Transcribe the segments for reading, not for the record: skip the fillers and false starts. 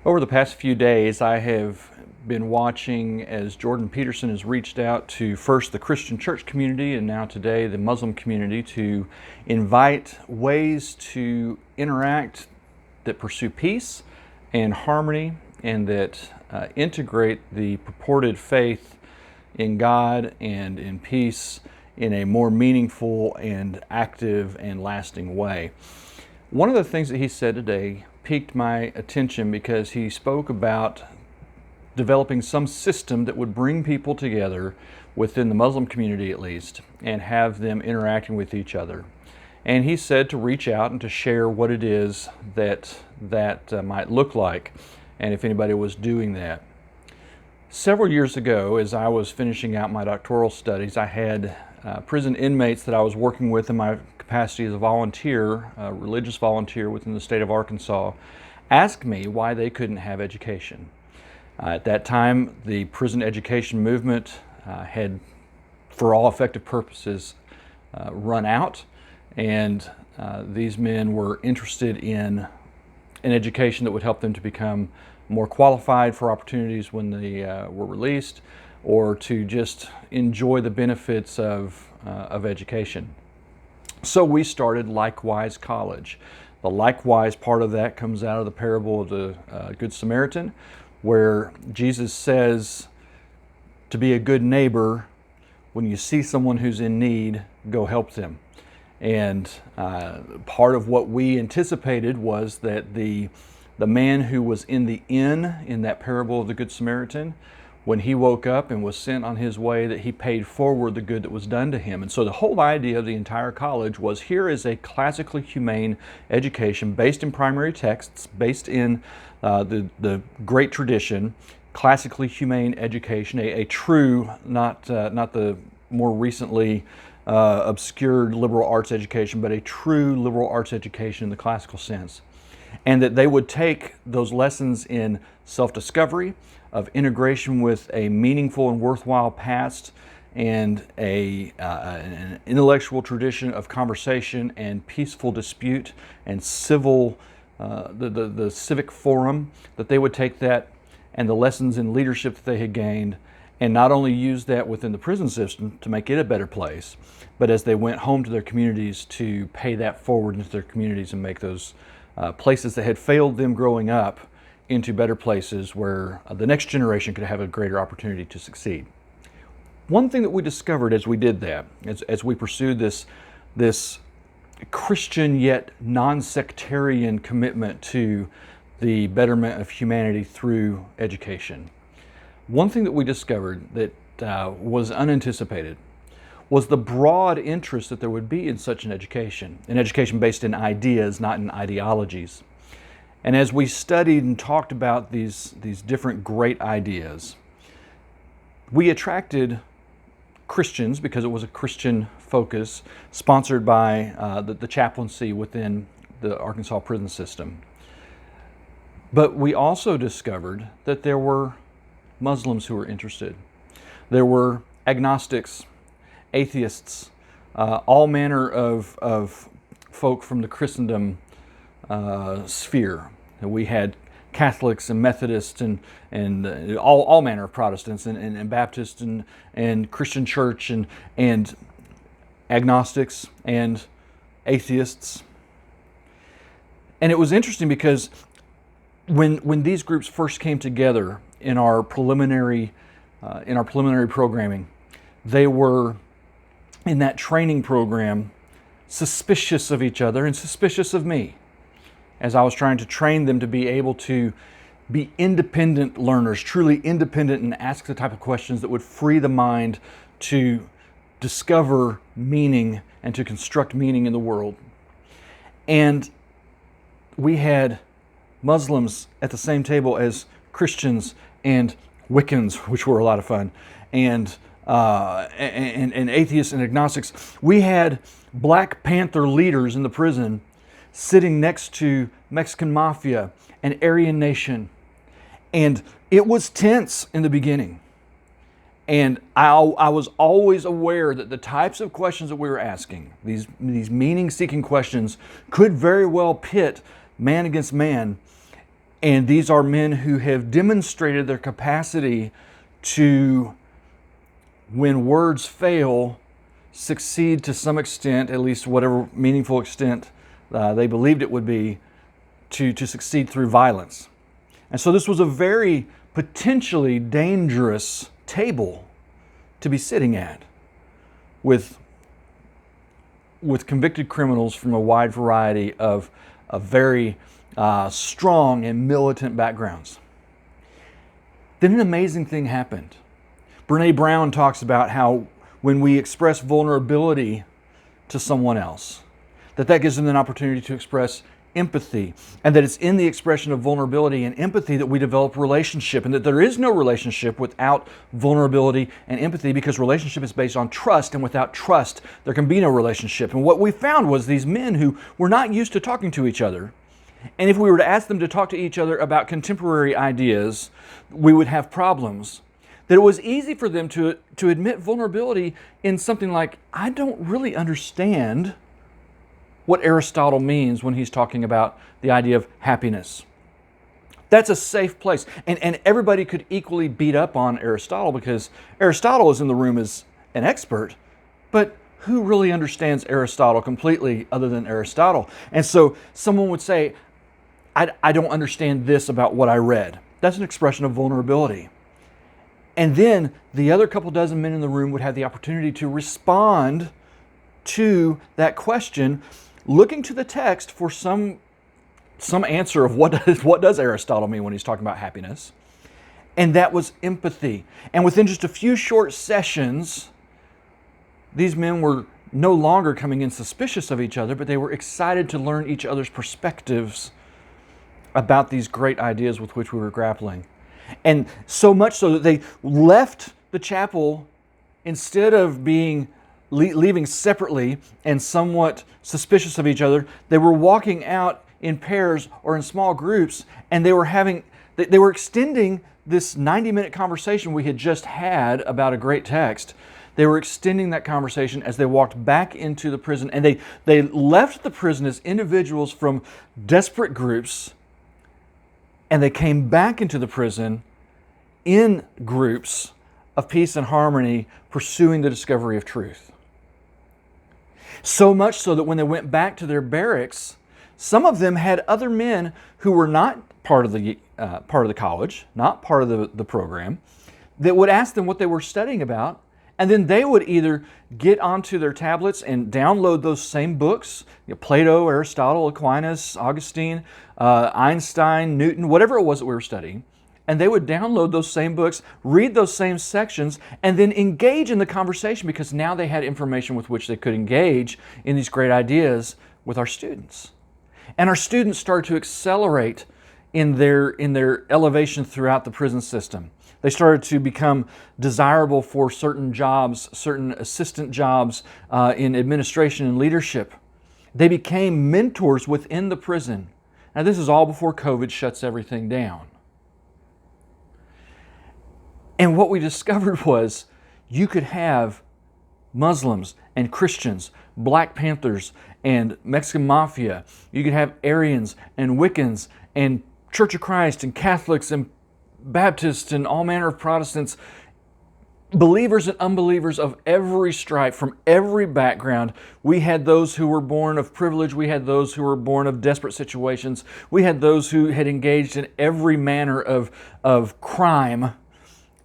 Over the past few days, I have been watching as Jordan Peterson has reached out to first the Christian church community and now today the Muslim community to invite ways to interact that pursue peace and harmony and that integrate the purported faith in God and in peace in a more meaningful and active and lasting way. One of the things that he said today piqued my attention because he spoke about developing some system that would bring people together within the Muslim community at least and have them interacting with each other. And he said to reach out and to share what it is that might look like and if anybody was doing that. Several years ago, as I was finishing out my doctoral studies, I had prison inmates that I was working with in my capacity as a volunteer, a religious volunteer within the state of Arkansas, ask me why they couldn't have education. At that time, the prison education movement had, for all effective purposes, run out, and these men were interested in an education that would help them to become more qualified for opportunities when they were released, or to just enjoy the benefits of education. So we started Likewise College. The likewise part of that comes out of the parable of the Good Samaritan, where Jesus says to be a good neighbor. When you see someone who's in need, go help them. And part of what we anticipated was that the man who was in the inn in that parable of the Good Samaritan, when he woke up and was sent on his way, that he paid forward the good that was done to him. And so the whole idea of the entire college was, here is a classically humane education based in primary texts, based in the great tradition, classically humane education, a true, not the more recently obscured liberal arts education, but a true liberal arts education in the classical sense. And that they would take those lessons in self-discovery, of integration with a meaningful and worthwhile past, and an intellectual tradition of conversation and peaceful dispute and civil, the civic forum, that they would take that and the lessons in leadership that they had gained and not only use that within the prison system to make it a better place, but as they went home to their communities to pay that forward into their communities and make those places that had failed them growing up into better places where the next generation could have a greater opportunity to succeed. One thing that we discovered as we did that, as we pursued this Christian yet non-sectarian commitment to the betterment of humanity through education, one thing that we discovered that was unanticipated was the broad interest that there would be in such an education based in ideas, not in ideologies. And as we studied and talked about these different great ideas, we attracted Christians because it was a Christian focus, sponsored by the chaplaincy within the Arkansas prison system. But we also discovered that there were Muslims who were interested. There were agnostics, atheists, all manner of folk from the Christendom sphere. We had Catholics and Methodists and all manner of Protestants and Baptists and Christian church and agnostics and atheists. And it was interesting because when these groups first came together in our preliminary programming, they were in that training program suspicious of each other and suspicious of me, as I was trying to train them to be able to be independent learners, truly independent, and ask the type of questions that would free the mind to discover meaning and to construct meaning in the world. And we had Muslims at the same table as Christians and Wiccans, which were a lot of fun, and atheists and agnostics. We had Black Panther leaders in the prison sitting next to Mexican Mafia and Aryan Nation. And it was tense in the beginning. And I was always aware that the types of questions that we were asking, these meaning-seeking questions, could very well pit man against man. And these are men who have demonstrated their capacity to, when words fail, succeed to some extent, at least whatever meaningful extent they believed it would be, to succeed through violence. And so this was a very potentially dangerous table to be sitting at with convicted criminals from a wide variety of very strong and militant backgrounds. Then an amazing thing happened. Brene Brown talks about how when we express vulnerability to someone else, that gives them an opportunity to express empathy, and that it's in the expression of vulnerability and empathy that we develop relationship, and that there is no relationship without vulnerability and empathy, because relationship is based on trust, and without trust there can be no relationship. And what we found was these men who were not used to talking to each other, and if we were to ask them to talk to each other about contemporary ideas, we would have problems. That it was easy for them to admit vulnerability in something like, I don't really understand what Aristotle means when he's talking about the idea of happiness. That's a safe place. And everybody could equally beat up on Aristotle, because Aristotle is in the room as an expert, but who really understands Aristotle completely other than Aristotle? And so someone would say, I don't understand this about what I read. That's an expression of vulnerability. And then the other couple dozen men in the room would have the opportunity to respond to that question, looking to the text for some answer of what does Aristotle mean when he's talking about happiness. And that was empathy. And within just a few short sessions, these men were no longer coming in suspicious of each other, but they were excited to learn each other's perspectives about these great ideas with which we were grappling. And so much so that they left the chapel, instead of leaving separately and somewhat suspicious of each other, they were walking out in pairs or in small groups, and they were extending this 90-minute conversation we had just had about a great text. They were extending that conversation as they walked back into the prison, and they left the prison as individuals from desperate groups, and they came back into the prison in groups of peace and harmony, pursuing the discovery of truth. So much so that when they went back to their barracks, some of them had other men who were not part of the college, not part of the program, that would ask them what they were studying about, and then they would either get onto their tablets and download those same books, Plato, Aristotle, Aquinas, Augustine, Einstein, Newton, whatever it was that we were studying, and they would download those same books, read those same sections, and then engage in the conversation, because now they had information with which they could engage in these great ideas with our students. And our students started to accelerate in their elevation throughout the prison system. They started to become desirable for certain jobs, certain assistant jobs in administration and leadership. They became mentors within the prison. Now, this is all before COVID shuts everything down. And what we discovered was you could have Muslims and Christians, Black Panthers and Mexican Mafia. You could have Aryans and Wiccans and Church of Christ and Catholics and Baptists and all manner of Protestants, believers and unbelievers of every stripe, from every background. We had those who were born of privilege. We had those who were born of desperate situations. We had those who had engaged in every manner of crime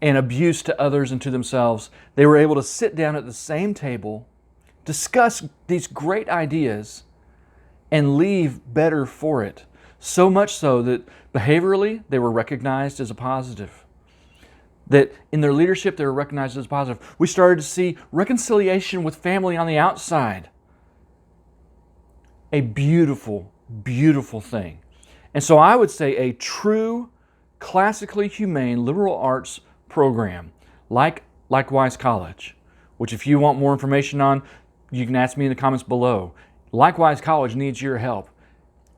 and abuse to others and to themselves. They were able to sit down at the same table, discuss these great ideas, and leave better for it. So much so that behaviorally they were recognized as a positive. That in their leadership they were recognized as positive. We started to see reconciliation with family on the outside. A beautiful, beautiful thing. And so I would say a true, classically humane liberal arts program, like Likewise College, which if you want more information on, you can ask me in the comments below. Likewise College needs your help.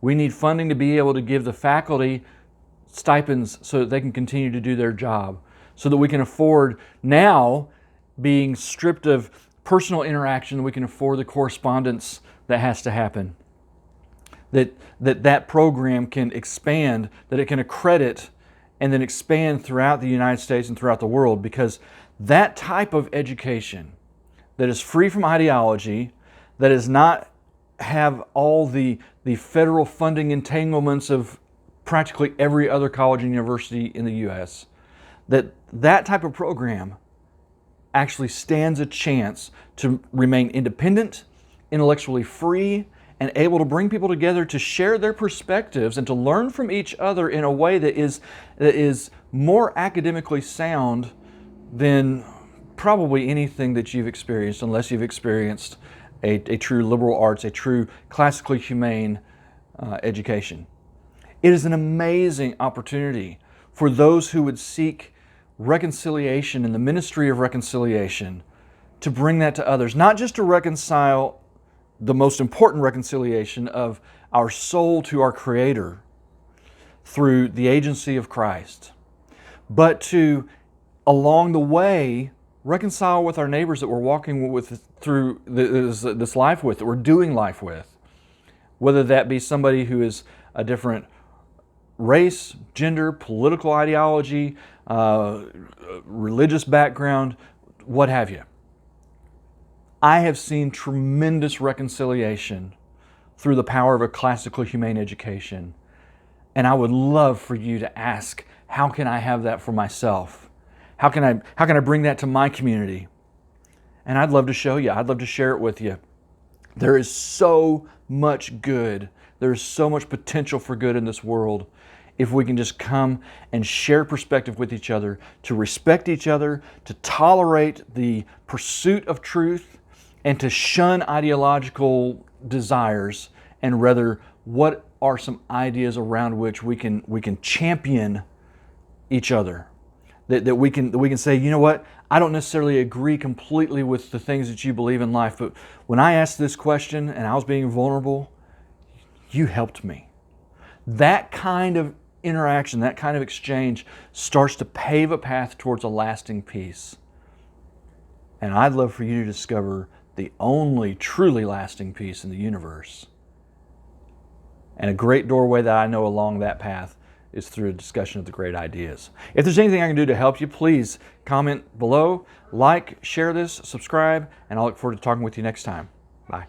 We need funding to be able to give the faculty stipends so that they can continue to do their job, so that we can afford, now being stripped of personal interaction, we can afford the correspondence that has to happen. that program can expand, that it can accredit and then expand throughout the United States and throughout the world, because that type of education that is free from ideology, that does not have all the federal funding entanglements of practically every other college and university in the U.S., that type of program actually stands a chance to remain independent, intellectually free, and able to bring people together to share their perspectives and to learn from each other in a way that is more academically sound than probably anything that you've experienced, unless you've experienced a true liberal arts, a true classically humane education. It is an amazing opportunity for those who would seek reconciliation and the ministry of reconciliation to bring that to others, not just to reconcile the most important reconciliation of our soul to our Creator through the agency of Christ, but to, along the way, reconcile with our neighbors that we're walking with through this life with, that we're doing life with, whether that be somebody who is a different race, gender, political ideology, religious background, what have you. I have seen tremendous reconciliation through the power of a classical humane education. And I would love for you to ask, how can I have that for myself? How can I bring that to my community? And I'd love to show you. I'd love to share it with you. There is so much good. There is so much potential for good in this world if we can just come and share perspective with each other, to respect each other, to tolerate the pursuit of truth, and to shun ideological desires, and rather, what are some ideas around which we can champion each other? That we can say, you know what, I don't necessarily agree completely with the things that you believe in life, but when I asked this question and I was being vulnerable, you helped me. That kind of interaction, that kind of exchange starts to pave a path towards a lasting peace. And I'd love for you to discover the only truly lasting peace in the universe. And a great doorway that I know along that path is through a discussion of the great ideas. If there's anything I can do to help you, please comment below, like, share this, subscribe, and I'll look forward to talking with you next time. Bye.